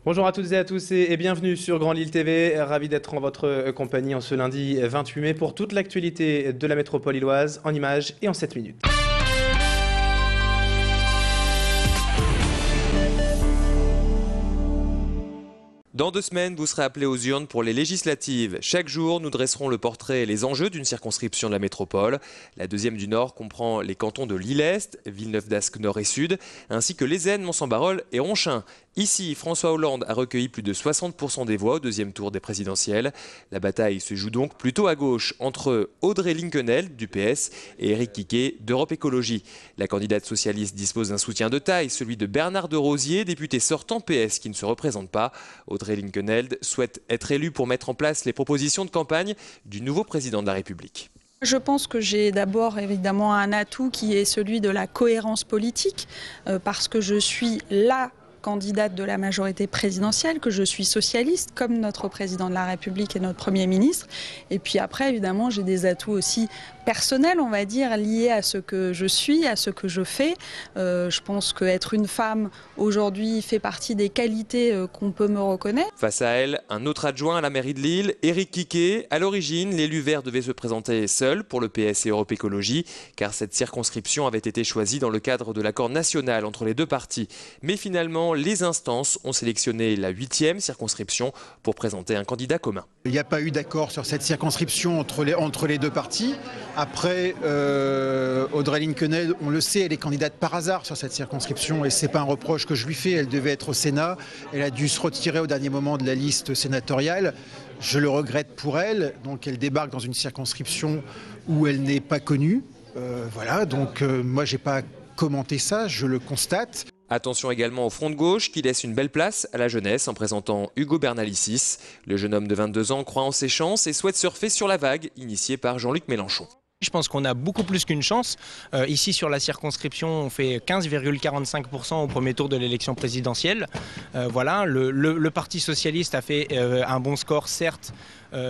Bonjour à toutes et à tous et bienvenue sur Grand Lille TV. Ravi d'être en votre compagnie en ce lundi 28 mai pour toute l'actualité de la métropole lilloise en images et en 7 minutes. Dans 2 semaines, vous serez appelés aux urnes pour les législatives. Chaque jour, nous dresserons le portrait et les enjeux d'une circonscription de la métropole. La deuxième du Nord comprend les cantons de Lille-Est, Villeneuve-d'Ascq Nord et Sud, ainsi que Lézenne, Mont-Saint-Barreul et Ronchin. Ici, François Hollande a recueilli plus de 60% des voix au deuxième tour des présidentielles. La bataille se joue donc plutôt à gauche entre Audrey Linkenheld du PS et Éric Quiquet d'Europe Écologie. La candidate socialiste dispose d'un soutien de taille, celui de Bernard de Rosier, député sortant PS qui ne se représente pas. Audrey Linkenheld souhaite être élue pour mettre en place les propositions de campagne du nouveau président de la République. Je pense que j'ai d'abord évidemment un atout qui est celui de la cohérence politique, parce que je suis la candidate de la majorité présidentielle, que je suis socialiste comme notre président de la République et notre Premier ministre. Et puis après, évidemment, j'ai des atouts aussi personnels, on va dire, liés à ce que je suis, à ce que je fais. Je pense qu'être une femme aujourd'hui fait partie des qualités qu'on peut me reconnaître. Face à elle, un autre adjoint à la mairie de Lille, Éric Quiquet. À l'origine, l'élu vert devait se présenter seul pour le PS et Europe Écologie, car cette circonscription avait été choisie dans le cadre de l'accord national entre les deux partis. Mais finalement, les instances ont sélectionné la 8e circonscription pour présenter un candidat commun. Il n'y a pas eu d'accord sur cette circonscription entre les deux partis. Après, Audrey Linkenheld, on le sait, elle est candidate par hasard sur cette circonscription et ce n'est pas un reproche que je lui fais. Elle devait être au Sénat. Elle a dû se retirer au dernier moment de la liste sénatoriale. Je le regrette pour elle. Donc elle débarque dans une circonscription où elle n'est pas connue. Voilà, donc moi je n'ai pas commenté ça, je le constate. Attention également au front de gauche qui laisse une belle place à la jeunesse en présentant Hugo Bernalicis. Le jeune homme de 22 ans croit en ses chances et souhaite surfer sur la vague initiée par Jean-Luc Mélenchon. Je pense qu'on a beaucoup plus qu'une chance. Ici sur la circonscription, on fait 15,45% au premier tour de l'élection présidentielle. Voilà, le Parti socialiste a fait un bon score certes,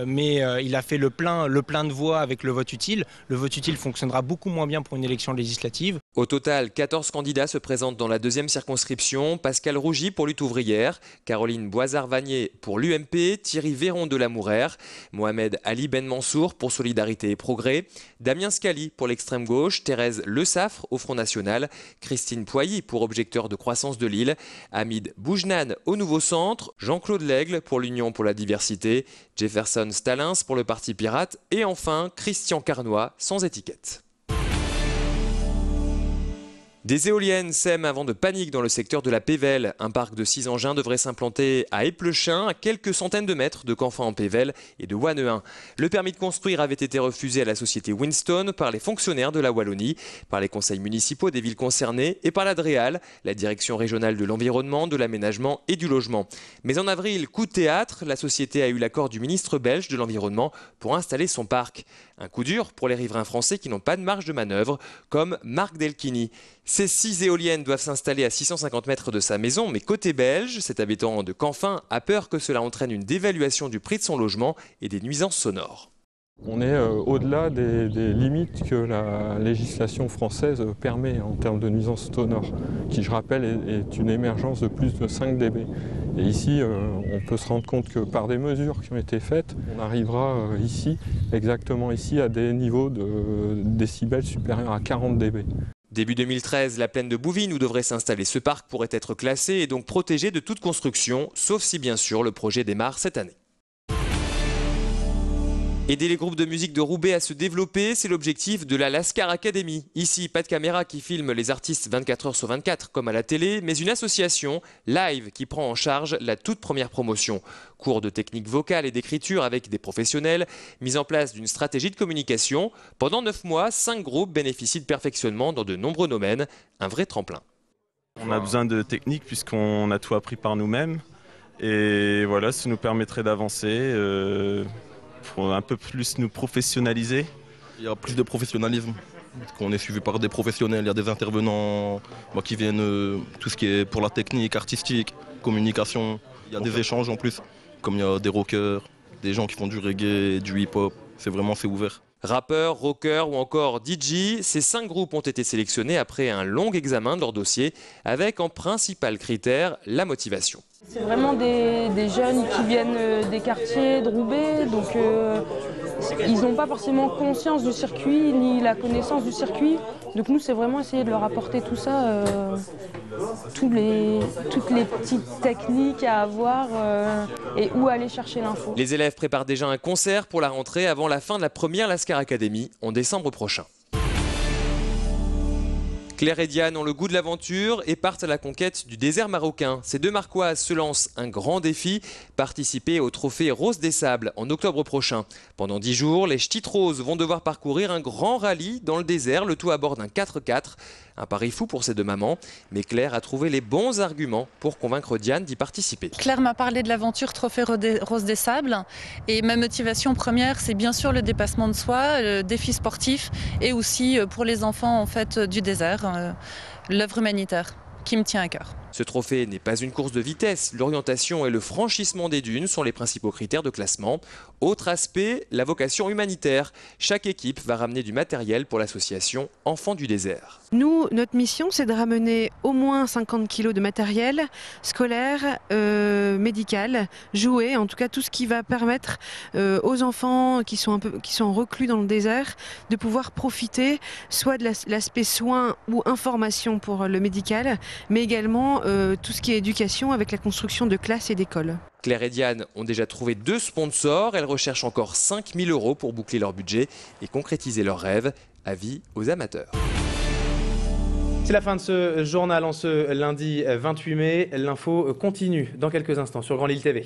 mais il a fait le plein de voix avec le vote utile. Le vote utile fonctionnera beaucoup moins bien pour une élection législative. Au total, 14 candidats se présentent dans la deuxième circonscription. Pascal Rougy pour Lutte ouvrière, Caroline Boisard-Vanier pour l'UMP, Thierry Véron de la Mouraire, Mohamed Ali Ben Mansour pour Solidarité et Progrès, Damien Scali pour l'extrême gauche, Thérèse Le Saffre au Front National, Christine Poilly pour Objecteurs de croissance de Lille, Hamid Boujnan au Nouveau Centre, Jean-Claude Lègle pour l'Union pour la diversité, Jefferson Stallins pour le Parti pirate et enfin Christian Carnoy sans étiquette. Des éoliennes sèment un vent de panique dans le secteur de la Pévèle. Un parc de 6 engins devrait s'implanter à Éplechin, à quelques centaines de mètres de Canfin-en-Pévèle et de Wannehain. Le permis de construire avait été refusé à la société Winston par les fonctionnaires de la Wallonie, par les conseils municipaux des villes concernées et par la DREAL, la direction régionale de l'environnement, de l'aménagement et du logement. Mais en avril, coup de théâtre, la société a eu l'accord du ministre belge de l'environnement pour installer son parc. Un coup dur pour les riverains français qui n'ont pas de marge de manœuvre, comme Marc Delchini. Ces 6 éoliennes doivent s'installer à 650 mètres de sa maison, mais côté belge, cet habitant de Canfin a peur que cela entraîne une dévaluation du prix de son logement et des nuisances sonores. On est au-delà des limites que la législation française permet en termes de nuisances sonores, qui je rappelle est une émergence de plus de 5 dB. Et ici, on peut se rendre compte que par des mesures qui ont été faites, on arrivera exactement ici, à des niveaux de décibels supérieurs à 40 dB. Début 2013, la plaine de Bouvines où devrait s'installer ce parc pourrait être classé et donc protégé de toute construction, sauf si bien sûr le projet démarre cette année. Aider les groupes de musique de Roubaix à se développer, c'est l'objectif de la Lascar Academy. Ici, pas de caméra qui filme les artistes 24 heures sur 24 comme à la télé, mais une association, Live, qui prend en charge la toute première promotion. Cours de technique vocale et d'écriture avec des professionnels, mise en place d'une stratégie de communication. Pendant 9 mois, 5 groupes bénéficient de perfectionnement dans de nombreux domaines, un vrai tremplin. On a besoin de technique puisqu'on a tout appris par nous-mêmes. Et voilà, ça nous permettrait d'avancer. Pour un peu plus nous professionnaliser. Il y a plus de professionnalisme, qu'on est suivi par des professionnels, il y a des intervenants qui viennent, tout ce qui est pour la technique, artistique, communication. Il y a des échanges en plus, comme il y a des rockers, des gens qui font du reggae, du hip-hop, c'est ouvert. Rappeurs, rockers ou encore DJ, ces 5 groupes ont été sélectionnés après un long examen de leur dossier avec en principal critère la motivation. C'est vraiment des jeunes qui viennent des quartiers de Roubaix, donc ils n'ont pas forcément conscience du circuit ni la connaissance du circuit. Donc nous, c'est vraiment essayer de leur apporter tout ça, toutes les petites techniques à avoir et où aller chercher l'info. Les élèves préparent déjà un concert pour la rentrée avant la fin de la première Lascar Academy en décembre prochain. Claire et Diane ont le goût de l'aventure et partent à la conquête du désert marocain. Ces deux Marquoises se lancent un grand défi, participer au trophée Rose des Sables en octobre prochain. Pendant 10 jours, les Ch'tites Roses vont devoir parcourir un grand rallye dans le désert, le tout à bord d'un 4x4. Un pari fou pour ces deux mamans, mais Claire a trouvé les bons arguments pour convaincre Diane d'y participer. Claire m'a parlé de l'aventure Trophée Rose des Sables et ma motivation première, c'est bien sûr le dépassement de soi, le défi sportif et aussi pour les enfants en fait du désert, l'œuvre humanitaire qui me tient à cœur. Ce trophée n'est pas une course de vitesse. L'orientation et le franchissement des dunes sont les principaux critères de classement. Autre aspect, la vocation humanitaire. Chaque équipe va ramener du matériel pour l'association Enfants du désert. Nous, notre mission, c'est de ramener au moins 50 kg de matériel scolaire, médical, jouets, en tout cas tout ce qui va permettre aux enfants qui sont reclus dans le désert de pouvoir profiter soit de l'aspect soins ou information pour le médical, mais également tout ce qui est éducation avec la construction de classes et d'écoles. Claire et Diane ont déjà trouvé 2 sponsors. Elles recherchent encore 5 000 € pour boucler leur budget et concrétiser leurs rêves. Avis aux amateurs. C'est la fin de ce journal en ce lundi 28 mai. L'info continue dans quelques instants sur Grand Lille TV.